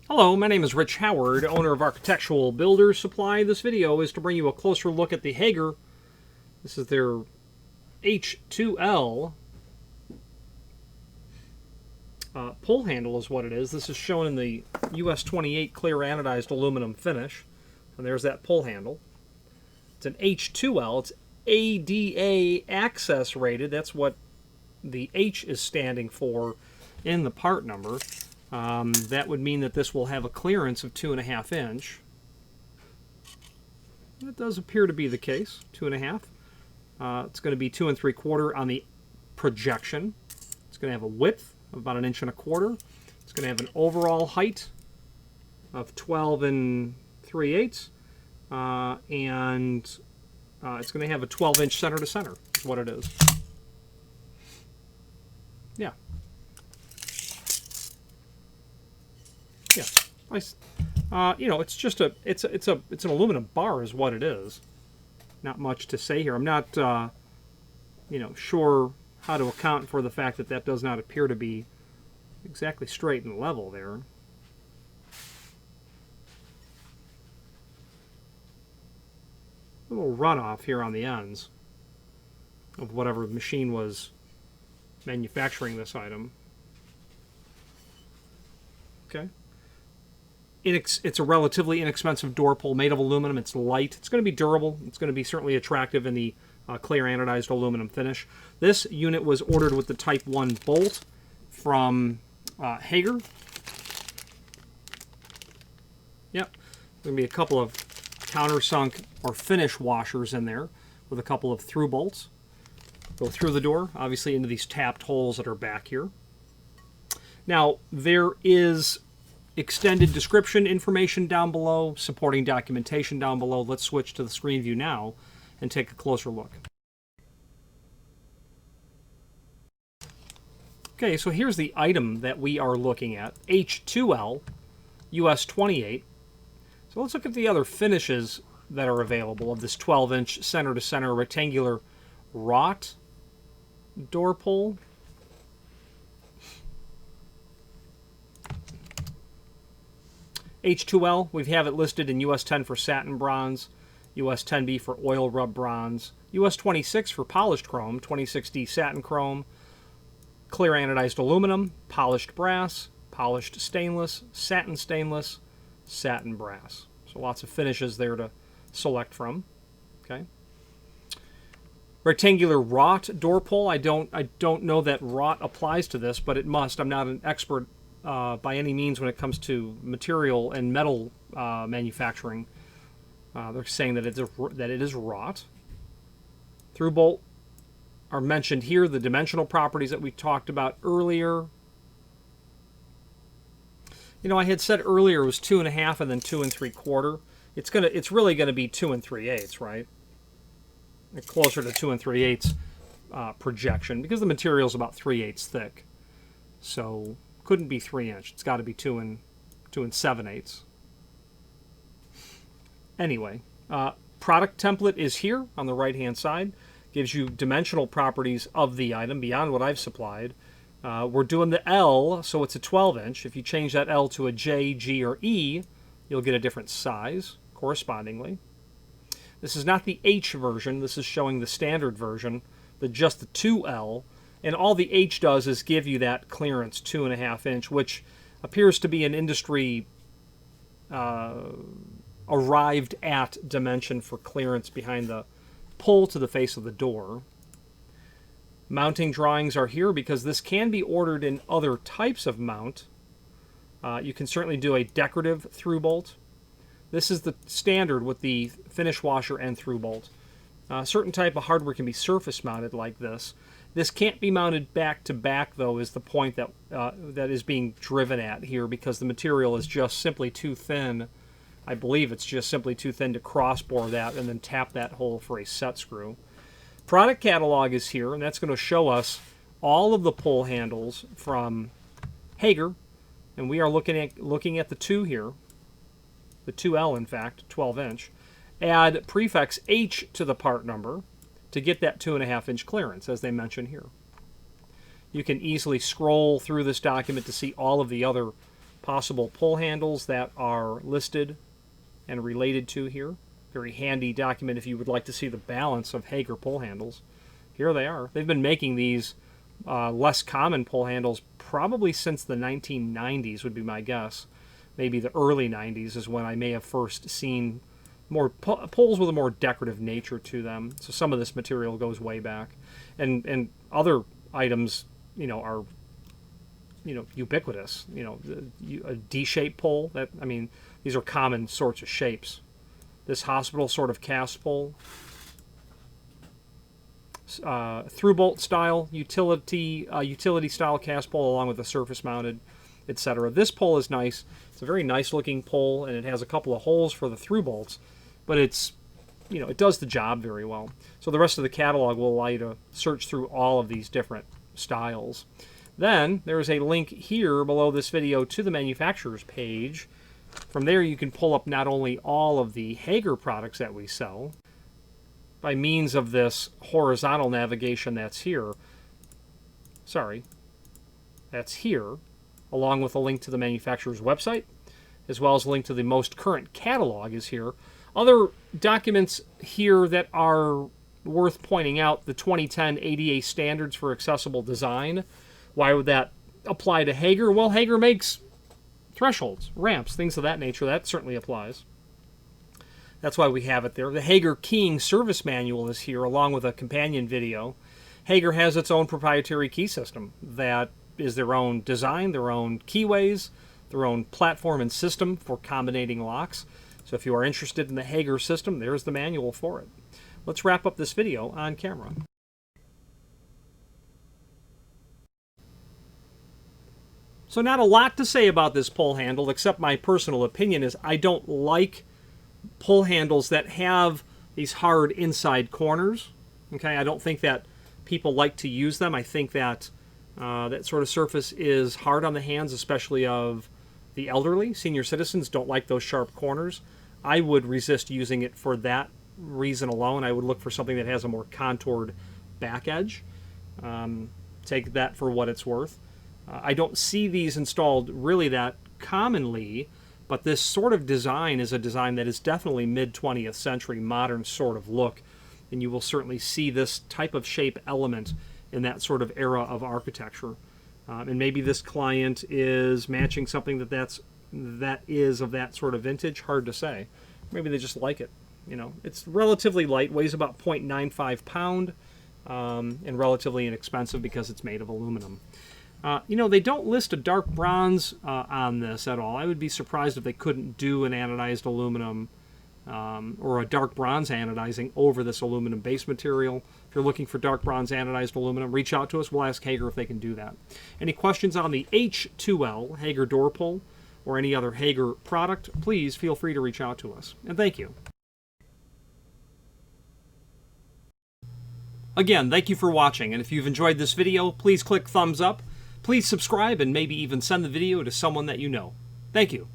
Hello, my name is Rich Howard, owner of Architectural Builders Supply. This video is to bring you a closer look at the Hager. This is their H2L pull handle is what it is. This is shown in the US28 clear anodized aluminum finish. And there's that pull handle. It's an H2L. It's ADA access rated. That's what the H is standing for in the part number. That would mean that this will have a clearance of 2.5 inch. That does appear to be the case, 2.5. It's going to be 2 3/4 on the projection. It's going to have a width of about 1 1/4 inches. It's going to have an overall height of 12 3/8, and it's going to have a 12-inch center to center. Is what it is. Yeah. Yeah, nice. It's just it's an aluminum bar is what it is. Not much to say here. I'm not sure how to account for the fact that that does not appear to be exactly straight and level there. A little runoff here on the ends of whatever machine was manufacturing this item. Okay. It's a relatively inexpensive door pull made of aluminum. It's light. It's going to be durable. It's going to be certainly attractive in the clear anodized aluminum finish. This unit was ordered with the Type 1 bolt from Hager. Yep. There's going to be a couple of countersunk or finish washers in there with a couple of through bolts. Go through the door, obviously into these tapped holes that are back here. Now, there is extended description information down below, supporting documentation down below. Let's switch to the screen view now and take a closer look. Okay, so here's the item that we are looking at, H2L US28. So let's look at the other finishes that are available of this 12-inch center-to-center rectangular wrought door pull. H2L, we have it listed in US 10 for satin bronze, US 10B for oil rub bronze, US 26 for polished chrome, 26D satin chrome, clear anodized aluminum, polished brass, polished stainless, satin brass. So lots of finishes there to select from. Okay. Rectangular wrought door pull. I don't know that wrought applies to this, but it must. I'm not an expert by any means when it comes to material and metal manufacturing. They're saying that it is wrought. Through bolt are mentioned here. The dimensional properties that we talked about earlier. I had said earlier it was 2.5 and then 2 3/4. It's really gonna be 2 3/8, right? Closer to 2 3/8 projection because the material is about 3/8 thick. So couldn't be 3 inch. It's got to be 2 7/8. Anyway, product template is here on the right hand side. Gives you dimensional properties of the item beyond what I've supplied. We're doing the L, so it's a 12-inch. If you change that L to a J, G, or E, you'll get a different size correspondingly. This is not the H version. This is showing the standard version, just the 2L. And all the H does is give you that clearance, 2.5 inch, which appears to be an industry arrived at dimension for clearance behind the pull to the face of the door. Mounting drawings are here because this can be ordered in other types of mount. You can certainly do a decorative through bolt. This is the standard with the finish washer and through bolt. Certain type of hardware can be surface mounted like this. This can't be mounted back to back, though, is the point that that is being driven at here, because the material is just simply too thin. I believe it's just simply too thin to crossbore that and then tap that hole for a set screw. Product catalog is here, and that's going to show us all of the pull handles from Hager, and we are looking at the 2 here, the 2L in fact, 12-inch. Add prefix H to the part number to get that 2.5 inch clearance, as they mention here. You can easily scroll through this document to see all of the other possible pull handles that are listed and related to here. Very handy document if you would like to see the balance of Hager pull handles. Here they are. They've been making these less common pull handles probably since the 1990s would be my guess. Maybe the early 90s is when I may have first seen more pulls with a more decorative nature to them. So some of this material goes way back. And other items, you know, are, you know, ubiquitous. You know, a D-shaped pull, that, I mean, these are common sorts of shapes. This hospital sort of cast pull, through bolt style, utility style cast pull along with the surface mounted, etc. This pull is nice. It's a very nice looking pull, and it has a couple of holes for the through bolts, but it's, you know, it does the job very well. So the rest of the catalog will allow you to search through all of these different styles. Then there's a link here below this video to the manufacturer's page. From there you can pull up not only all of the Hager products that we sell by means of this horizontal navigation that's here. Sorry, that's here, along with a link to the manufacturer's website, as well as a link to the most current catalog is here. Other documents here that are worth pointing out: the 2010 ADA standards for accessible design. Why would that apply to Hager? Well, Hager makes thresholds, ramps, things of that nature. That certainly applies. That's why we have it there. The Hager Keying Service Manual is here, along with a companion video. Hager has its own proprietary key system that is their own design, their own keyways, their own platform and system for combinating locks. So if you are interested in the Hager system, there's the manual for it. Let's wrap up this video on camera. So not a lot to say about this pull handle, except my personal opinion is I don't like pull handles that have these hard inside corners. Okay, I don't think that people like to use them. I think that that sort of surface is hard on the hands, especially of the elderly. Senior citizens don't like those sharp corners. I would resist using it for that reason alone. I would look for something that has a more contoured back edge. Take that for what it's worth. I don't see these installed really that commonly, but this sort of design is a design that is definitely mid-20th century modern sort of look, and you will certainly see this type of shape element in that sort of era of architecture. And maybe this client is matching something that is of that sort of vintage. Hard to say. Maybe they just like it. You know, it's relatively light, weighs about 0.95 pound, and relatively inexpensive because it's made of aluminum. You know, they don't list a dark bronze on this at all. I would be surprised if they couldn't do an anodized aluminum or a dark bronze anodizing over this aluminum base material. If you're looking for dark bronze anodized aluminum, reach out to us. We'll ask Hager if they can do that. Any questions on the H2L Hager door pull or any other Hager product, please feel free to reach out to us. And thank you. Again, thank you for watching, and if you've enjoyed this video, please click thumbs up. Please subscribe and maybe even send the video to someone that you know. Thank you.